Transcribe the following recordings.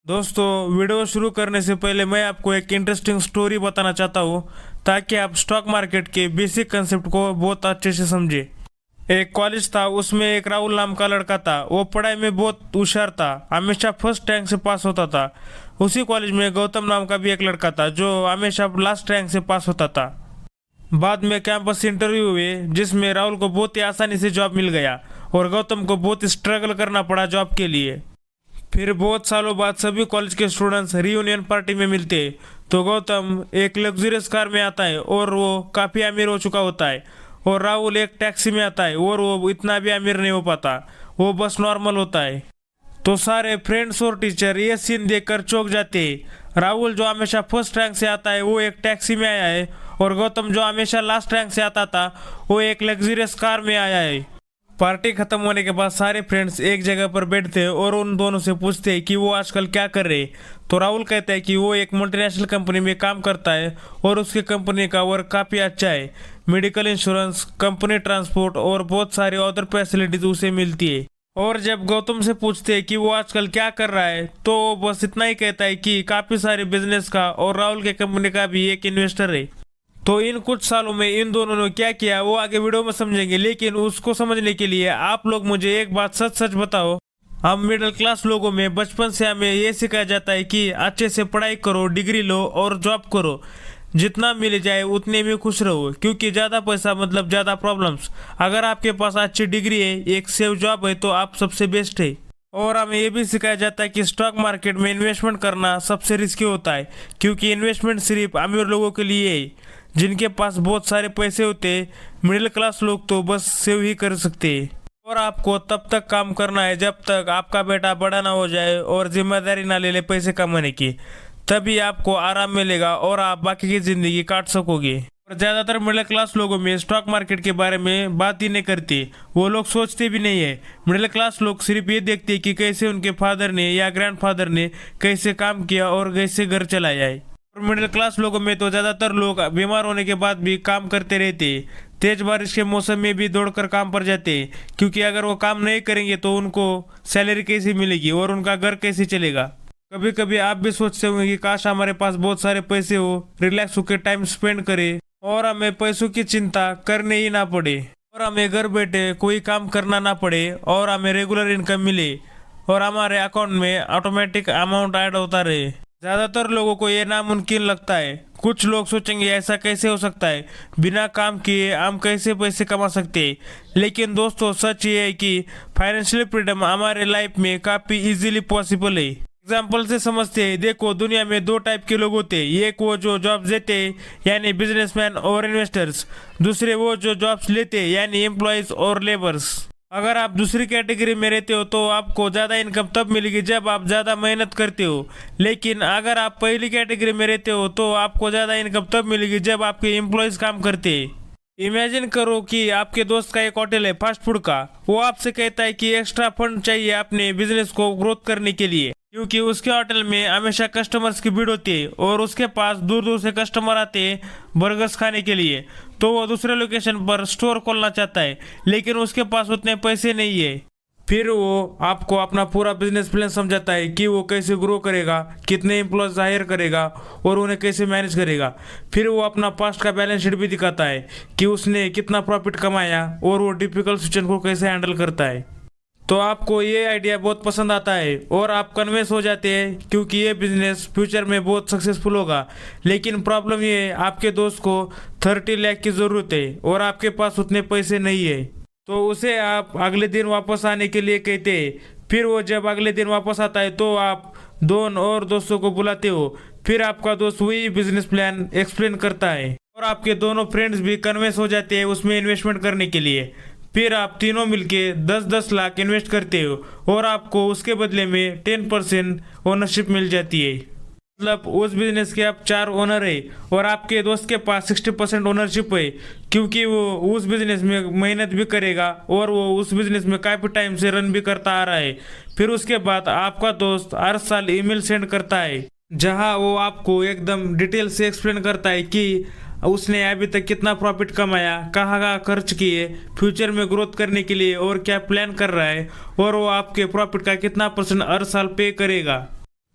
दोस्तों, वीडियो शुरू करने से पहले मैं आपको एक इंटरेस्टिंग स्टोरी बताना चाहता हूँ ताकि आप स्टॉक मार्केट के बेसिक कंसेप्ट को बहुत अच्छे से समझे। एक कॉलेज था, उसमें एक राहुल नाम का लड़का था। वो पढ़ाई में बहुत होशियार था, हमेशा फर्स्ट रैंक से पास होता था। उसी कॉलेज में गौतम नाम का भी एक लड़का था जो हमेशा लास्ट रैंक से पास होता था। बाद में कैंपस इंटरव्यू हुए जिसमें राहुल को बहुत ही आसानी से जॉब मिल गया और गौतम को बहुत स्ट्रगल करना पड़ा जॉब के लिए। फिर बहुत सालों बाद सभी कॉलेज के स्टूडेंट्स रियूनियन पार्टी में मिलते हैं तो गौतम एक लग्जरियस कार में आता है और वो काफ़ी अमीर हो चुका होता है, और राहुल एक टैक्सी में आता है और वो इतना भी अमीर नहीं हो पाता, वो बस नॉर्मल होता है। तो सारे फ्रेंड्स और टीचर ये सीन देखकर चौंक जाते हैं। राहुल जो हमेशा फर्स्ट रैंक से आता है वो एक टैक्सी में आया है, और गौतम जो हमेशा लास्ट रैंक से आता था वो एक लग्जरियस कार में आया है। पार्टी खत्म होने के बाद सारे फ्रेंड्स एक जगह पर बैठते हैं और उन दोनों से पूछते हैं कि वो आजकल क्या कर रहे हैं। तो राहुल कहता है कि वो एक मल्टीनेशनल कंपनी में काम करता है और उसकी कंपनी का वर्क काफ़ी अच्छा है। मेडिकल इंश्योरेंस, कंपनी ट्रांसपोर्ट और बहुत सारी अदर फैसिलिटीज उसे मिलती है। और जब गौतम से पूछते हैं कि वो आजकल क्या कर रहा है तो वो बस इतना ही कहता है कि काफ़ी सारे बिजनेस का और राहुल के कंपनी का भी एक इन्वेस्टर है। तो इन कुछ सालों में इन दोनों ने क्या किया वो आगे वीडियो में समझेंगे, लेकिन उसको समझने के लिए आप लोग मुझे एक बात सच सच बताओ। हम मिडिल क्लास लोगों में बचपन से हमें ये सिखाया जाता है कि अच्छे से पढ़ाई करो, डिग्री लो और जॉब करो, जितना मिल जाए उतने में खुश रहो, क्योंकि ज़्यादा पैसा मतलब ज़्यादा प्रॉब्लम्स। अगर आपके पास अच्छी डिग्री है, एक सेफ जॉब है तो आप सबसे बेस्ट है। और हमें ये भी सिखाया जाता है कि स्टॉक मार्केट में इन्वेस्टमेंट करना सबसे रिस्की होता है, क्योंकि इन्वेस्टमेंट सिर्फ अमीर लोगों के लिए है जिनके पास बहुत सारे पैसे होते हैं। मिडिल क्लास लोग तो बस सेव ही कर सकते हैं। और आपको तब तक काम करना है जब तक आपका बेटा बड़ा ना हो जाए और जिम्मेदारी ना ले ले पैसे कमाने की, तभी आपको आराम मिलेगा और आप बाकी की जिंदगी काट सकोगे। और ज़्यादातर मिडिल क्लास लोगों में स्टॉक मार्केट के बारे में बात ही नहीं करते, वो लोग सोचते भी नहीं है। मिडिल क्लास लोग सिर्फ ये देखते हैं कि कैसे उनके फादर ने या ग्रैंडफादर ने कैसे काम किया और कैसे घर चलाया है। और मिडिल क्लास लोगों में तो ज़्यादातर लोग बीमार होने के बाद भी काम करते रहते हैं। तेज बारिश के मौसम में भी दौड़कर काम पर जाते हैं, क्योंकि अगर वो काम नहीं करेंगे तो उनको सैलरी कैसे मिलेगी और उनका घर कैसे चलेगा। कभी कभी आप भी सोचते होंगे कि काश हमारे पास बहुत सारे पैसे हो, रिलैक्स होकर टाइम स्पेंड करें और हमें पैसों की चिंता करने ही ना पड़े, और हमें घर बैठे कोई काम करना ना पड़े और हमें रेगुलर इनकम मिले और हमारे अकाउंट में ऑटोमेटिक अमाउंट ऐड होता रहे। ज़्यादातर लोगों को ये नामुमकिन लगता है। कुछ लोग सोचेंगे ऐसा कैसे हो सकता है, बिना काम किए हम कैसे पैसे कमा सकते हैं। लेकिन दोस्तों, सच ये है कि फाइनेंशियल फ्रीडम हमारे लाइफ में काफ़ी इजीली पॉसिबल है। एग्जाम्पल से समझते हैं। देखो, दुनिया में दो टाइप के लोग होते हैं, एक वो जो जॉब देते हैं यानी बिजनेसमैन और इन्वेस्टर्स, दूसरे वो जो जॉब्स लेते हैं यानी एम्प्लॉयज और लेबर्स। अगर आप दूसरी कैटेगरी में रहते हो तो आपको ज़्यादा इनकम तब मिलेगी जब आप ज़्यादा मेहनत करते हो, लेकिन अगर आप पहली कैटेगरी में रहते हो तो आपको ज़्यादा इनकम तब मिलेगी जब आपके एम्प्लॉयज़ काम करते हैं। इमेजिन करो कि आपके दोस्त का एक होटल है फास्ट फूड का। वो आपसे कहता है कि एक्स्ट्रा फंड चाहिए अपने बिजनेस को ग्रोथ करने के लिए, क्योंकि उसके होटल में हमेशा कस्टमर्स की भीड़ होती है और उसके पास दूर दूर से कस्टमर आते हैं बर्गर्स खाने के लिए। तो वो दूसरे लोकेशन पर स्टोर खोलना चाहता है, लेकिन उसके पास उतने पैसे नहीं है। फिर वो आपको अपना पूरा बिजनेस प्लान समझाता है कि वो कैसे ग्रो करेगा, कितने एम्प्लॉयज हायर करेगा और उन्हें कैसे मैनेज करेगा। फिर वो अपना पास्ट का बैलेंस शीट भी दिखाता है कि उसने कितना प्रॉफिट कमाया और वो डिफिकल्ट सिचुएशन को कैसे हैंडल करता है। तो आपको ये आइडिया बहुत पसंद आता है और आप कन्विंस हो जाते हैं, क्योंकि ये बिजनेस फ्यूचर में बहुत सक्सेसफुल होगा। लेकिन प्रॉब्लम ये है, आपके दोस्त को 30 लाख की ज़रूरत है और आपके पास उतने पैसे नहीं है। तो उसे आप अगले दिन वापस आने के लिए कहते हैं। फिर वो जब अगले दिन वापस आता है तो आप दोनों और दोस्तों को बुलाते हो। फिर आपका दोस्त वही बिजनेस प्लान एक्सप्लेन करता है और आपके दोनों फ्रेंड्स भी कन्विंस हो जाते हैं उसमें इन्वेस्टमेंट करने के लिए। फिर आप तीनों मिलके 10-10 लाख इन्वेस्ट करते हो और आपको उसके बदले में 10% ओनरशिप मिल जाती है। मतलब उस बिजनेस के आप 4 ओनर है और आपके दोस्त के पास 60% ओनरशिप है, क्योंकि वो उस बिजनेस में मेहनत भी करेगा और वो उस बिजनेस में काफ़ी टाइम से रन भी करता आ रहा है। फिर उसके बाद आपका दोस्त हर साल ईमेल सेंड करता है जहां वो आपको एकदम डिटेल से एक्सप्लेन करता है कि उसने अभी तक कितना प्रॉफिट कमाया, कहाँ खर्च किए, फ्यूचर में ग्रोथ करने के लिए और क्या प्लान कर रहा है, और वो आपके प्रॉफिट का कितना % हर साल पे करेगा।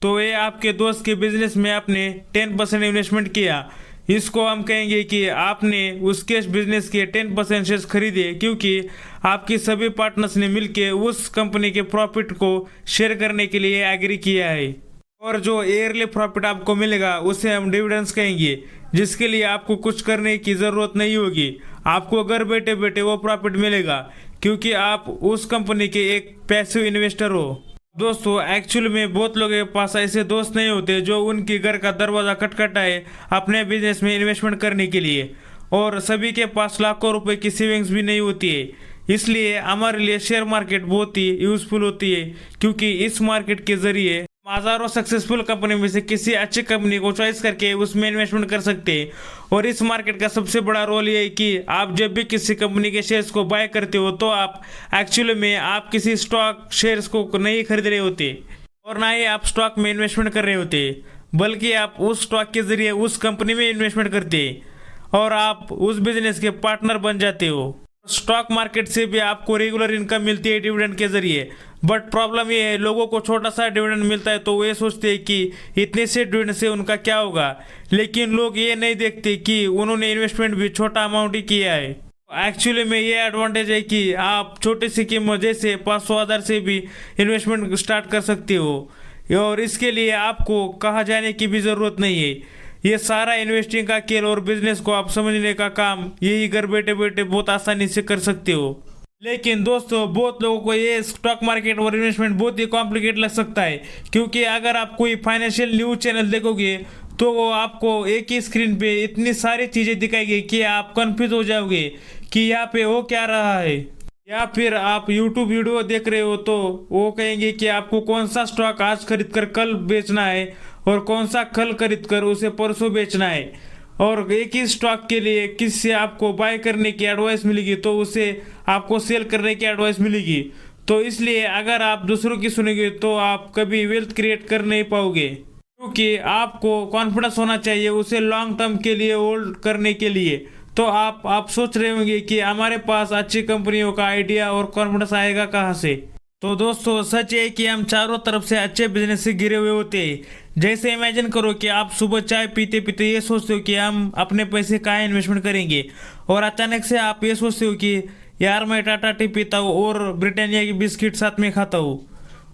तो ये आपके दोस्त के बिजनेस में आपने 10% इन्वेस्टमेंट किया, इसको हम कहेंगे कि आपने उसके बिजनेस के 10% शेयर्स खरीदे, क्योंकि आपकी सभी पार्टनर्स ने मिलकर उस कंपनी के प्रॉफिट को शेयर करने के लिए एग्री किया है। और जो ईयरली प्रॉफिट आपको मिलेगा उसे हम डिविडेंड्स कहेंगे, जिसके लिए आपको कुछ करने की ज़रूरत नहीं होगी, आपको घर बैठे बैठे वो प्रॉफिट मिलेगा, क्योंकि आप उस कंपनी के एक पैसिव इन्वेस्टर हो। दोस्तों, एक्चुअल में बहुत लोगों के पास ऐसे दोस्त नहीं होते जो उनके घर का दरवाज़ा खटखटाए अपने बिजनेस में इन्वेस्टमेंट करने के लिए, और सभी के पास लाखों रुपए की सेविंग्स भी नहीं होती है। इसलिए हमारे लिए शेयर मार्केट बहुत ही यूजफुल होती है, क्योंकि इस मार्केट के जरिए हजारों सक्सेसफुल कंपनी में से किसी अच्छी कंपनी को चॉइस करके उसमें इन्वेस्टमेंट कर सकते हैं। और इस मार्केट का सबसे बड़ा रोल ये है कि आप जब भी किसी कंपनी के शेयर्स को बाय करते हो तो आप एक्चुअली में आप किसी स्टॉक शेयर्स को नहीं खरीद रहे होते, और ना ही आप स्टॉक में इन्वेस्टमेंट कर रहे होते, बल्कि आप उस स्टॉक के जरिए उस कंपनी में इन्वेस्टमेंट करते और आप उस बिजनेस के पार्टनर बन जाते हो। स्टॉक मार्केट से भी आपको रेगुलर इनकम मिलती है डिविडेंड के जरिए, बट प्रॉब्लम ये है लोगों को छोटा सा डिविडेंड मिलता है तो वे सोचते हैं कि इतने से डिविडेंड से उनका क्या होगा, लेकिन लोग ये नहीं देखते कि उन्होंने इन्वेस्टमेंट भी छोटा अमाउंट ही किया है। एक्चुअली में ये एडवांटेज है कि आप छोटी सी कीमत जैसे 500,000 से भी इन्वेस्टमेंट स्टार्ट कर सकते हो, और इसके लिए आपको कहाँ जाने की भी ज़रूरत नहीं है। ये सारा इन्वेस्टिंग का खेल और बिजनेस को आप समझने का काम यही घर बैठे बैठे बहुत आसानी से कर सकते हो। लेकिन दोस्तों, बहुत लोगों को ये स्टॉक मार्केट और इन्वेस्टमेंट बहुत ही कॉम्प्लिकेट लग सकता है, क्योंकि अगर आप कोई फाइनेंशियल न्यूज चैनल देखोगे तो वो आपको एक ही स्क्रीन पे इतनी सारी चीज़ें दिखाएगी कि आप कंफ्यूज हो जाओगे कि यहाँ पे हो क्या रहा है। या फिर आप यूट्यूब वीडियो देख रहे हो तो वो कहेंगे कि आपको कौन सा स्टॉक आज खरीद कर कल बेचना है और कौन सा कल खरीद कर उसे परसों बेचना है, और एक ही स्टॉक के लिए किससे आपको बाय करने की एडवाइस मिलेगी तो उसे आपको सेल करने की एडवाइस मिलेगी। तो इसलिए अगर आप दूसरों की सुनेंगे तो आप कभी वेल्थ क्रिएट कर नहीं पाओगे, क्योंकि आपको कॉन्फिडेंस होना चाहिए उसे लॉन्ग टर्म के लिए होल्ड करने के लिए। तो आप सोच रहे होंगे कि हमारे पास अच्छी कंपनियों का आइडिया और कॉन्फिडेंस आएगा कहाँ से। तो दोस्तों, सच है कि हम चारों तरफ से अच्छे बिजनेस से घिरे हुए होते हैं। जैसे इमेजिन करो कि आप सुबह चाय पीते पीते ये सोचते हो कि हम अपने पैसे कहाँ इन्वेस्टमेंट करेंगे, और अचानक से आप ये सोचते हो कि यार मैं टाटा टी पीता हूँ और ब्रिटानिया की बिस्किट साथ में खाता हूँ,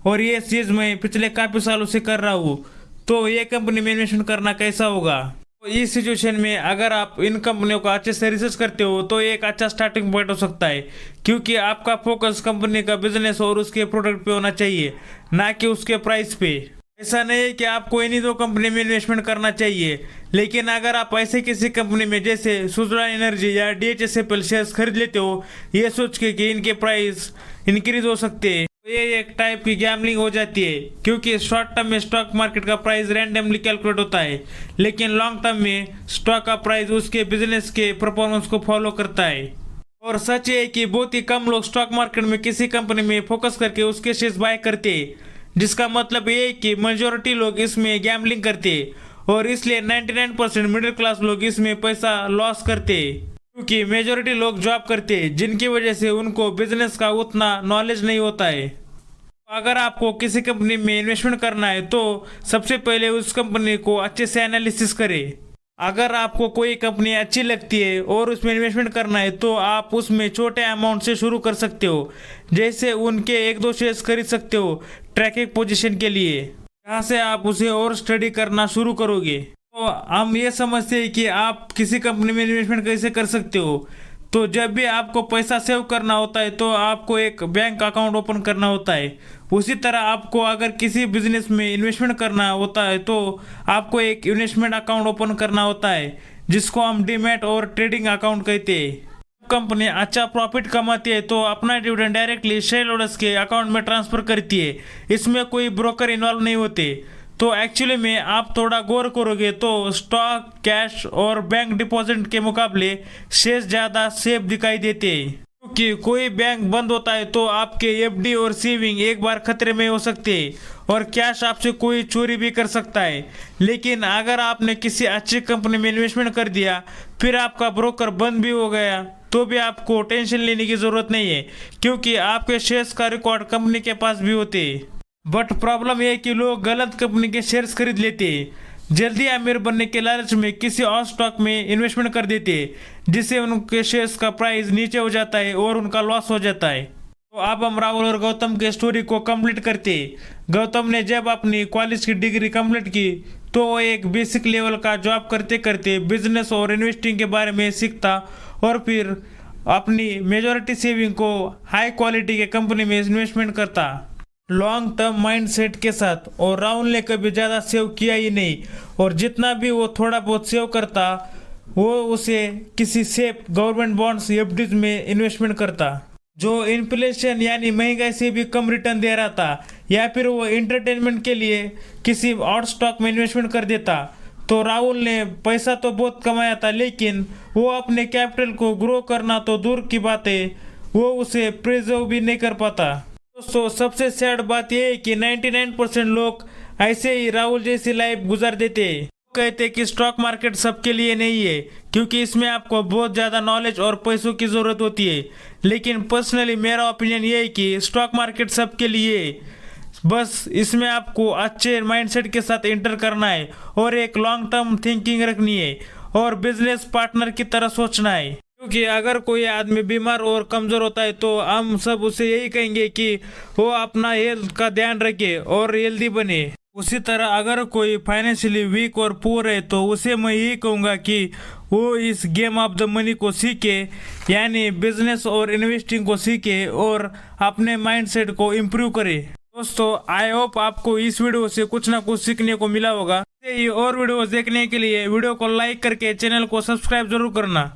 और ये चीज़ मैं पिछले काफ़ी सालों से कर रहा हूँ, तो ये कंपनी में इन्वेस्टमेंट करना कैसा होगा। तो इस सिचुएशन में अगर आप इन कंपनियों का अच्छे से रिसर्च करते हो तो एक अच्छा स्टार्टिंग पॉइंट हो सकता है, क्योंकि आपका फोकस कंपनी का बिजनेस और उसके प्रोडक्ट पे होना चाहिए, ना कि उसके प्राइस पे। ऐसा नहीं है कि आपको इन्हीं दो कंपनी में इन्वेस्टमेंट करना चाहिए, लेकिन अगर आप ऐसे किसी कंपनी में जैसे सुजलान एनर्जी या DHSFL शेयर्स खरीद लेते हो ये सोच के कि इनके प्राइस इंक्रीज हो सकते हैं, तो ये एक टाइप की गैम्बलिंग हो जाती है, क्योंकि शॉर्ट टर्म में स्टॉक मार्केट का प्राइस रैंडमली कैलकुलेट होता है, लेकिन लॉन्ग टर्म में स्टॉक का प्राइस उसके बिजनेस के परफॉर्मेंस को फॉलो करता है। और सच है कि बहुत ही कम लोग स्टॉक मार्केट में किसी कंपनी में फोकस करके उसके शेयर्स बाय करते हैं, जिसका मतलब ये है कि मेजोरिटी लोग इसमें गैम्बलिंग करते हैं, और इसलिए 99% मिडिल क्लास लोग इसमें पैसा लॉस करते हैं, क्योंकि मेजोरिटी लोग जॉब करते हैं, जिनकी वजह से उनको बिजनेस का उतना नॉलेज नहीं होता है। अगर आपको किसी कंपनी में इन्वेस्टमेंट करना है तो सबसे पहले उस कंपनी को अच्छे से एनालिसिस करें। अगर आपको कोई कंपनी अच्छी लगती है और उसमें इन्वेस्टमेंट करना है तो आप उसमें छोटे अमाउंट से शुरू कर सकते हो, जैसे उनके 1-2 शेयर्स खरीद सकते हो ट्रैकिंग पोजीशन के लिए, यहाँ से आप उसे और स्टडी करना शुरू करोगे। तो हम ये समझते हैं कि आप किसी कंपनी में इन्वेस्टमेंट कैसे कर सकते हो। तो जब भी आपको पैसा सेव करना होता है तो आपको एक बैंक अकाउंट ओपन करना होता है, उसी तरह आपको अगर किसी बिजनेस में इन्वेस्टमेंट करना होता है तो आपको एक इन्वेस्टमेंट अकाउंट ओपन करना होता है, जिसको हम डीमैट और ट्रेडिंग अकाउंट कहते हैं। कंपनी अच्छा प्रॉफिट कमाती है तो अपना डिविडेंड डायरेक्टली शेयर होल्डर्स के अकाउंट में ट्रांसफर करती है, इसमें कोई ब्रोकर इन्वॉल्व नहीं होते। तो एक्चुअली में आप थोड़ा गौर करोगे तो स्टॉक, कैश और बैंक डिपॉजिट के मुकाबले शेयर ज़्यादा सेफ दिखाई देते हैं, क्योंकि कोई बैंक बंद होता है तो आपके FD और सेविंग एक बार खतरे में हो सकते हैं, और कैश आपसे कोई चोरी भी कर सकता है। लेकिन अगर आपने किसी अच्छी कंपनी में इन्वेस्टमेंट कर दिया, फिर आपका ब्रोकर बंद भी हो गया, तो भी आपको टेंशन लेने की ज़रूरत नहीं है, क्योंकि आपके शेयर्स का रिकॉर्ड कंपनी के पास भी होते हैं। बट प्रॉब्लम ये है कि लोग गलत कंपनी के शेयर्स खरीद लेते हैं, जल्दी अमीर बनने के लालच में किसी और स्टॉक में इन्वेस्टमेंट कर देते हैं, जिससे उनके शेयर्स का प्राइस नीचे हो जाता है और उनका लॉस हो जाता है। तो अब हम राहुल और गौतम के स्टोरी को कंप्लीट करते हैं। गौतम ने जब अपनी कॉलेज की डिग्री कंप्लीट की तो वो एक बेसिक लेवल का जॉब करते करते बिजनेस और इन्वेस्टिंग के बारे में सीखता और फिर अपनी मेजॉरिटी सेविंग को हाई क्वालिटी के कंपनी में इन्वेस्टमेंट करता, लॉन्ग टर्म माइंडसेट के साथ। और राहुल ने कभी ज़्यादा सेव किया ही नहीं, और जितना भी वो थोड़ा बहुत सेव करता वो उसे किसी सेफ गवर्नमेंट बॉन्ड्स एफडीज में इन्वेस्टमेंट करता, जो इन्फ्लेशन यानी महंगाई से भी कम रिटर्न दे रहा था, या फिर वो एंटरटेनमेंट के लिए किसी और स्टॉक में इन्वेस्टमेंट कर देता। तो राहुल ने पैसा तो बहुत कमाया था, लेकिन वो अपने कैपिटल को ग्रो करना तो दूर की बात है, वो उसे प्रिजर्व भी नहीं कर पाता। दोस्तों, सबसे सैड बात यह है कि 99% लोग ऐसे ही राहुल जैसी लाइफ गुजार देते हैं। कहते हैं कि स्टॉक मार्केट सबके लिए नहीं है, क्योंकि इसमें आपको बहुत ज़्यादा नॉलेज और पैसों की ज़रूरत होती है। लेकिन पर्सनली मेरा ओपिनियन ये है कि स्टॉक मार्केट सबके लिए है, बस इसमें आपको अच्छे माइंडसेट के साथ एंटर करना है और एक लॉन्ग टर्म थिंकिंग रखनी है और बिजनेस पार्टनर की तरह सोचना है। क्योंकि अगर कोई आदमी बीमार और कमज़ोर होता है तो हम सब उसे यही कहेंगे कि वो अपना हेल्थ का ध्यान रखे और हेल्दी बने। उसी तरह अगर कोई फाइनेंशियली वीक और पुअर है तो उसे मैं यही कहूँगा कि वो इस गेम ऑफ द मनी को सीखे, यानी बिजनेस और इन्वेस्टिंग को सीखे और अपने माइंडसेट को इम्प्रूव करे। दोस्तों, आई होप आपको इस वीडियो से कुछ ना कुछ सीखने को मिला होगा। और वीडियोस देखने के लिए वीडियो को लाइक करके चैनल को सब्सक्राइब जरूर करना।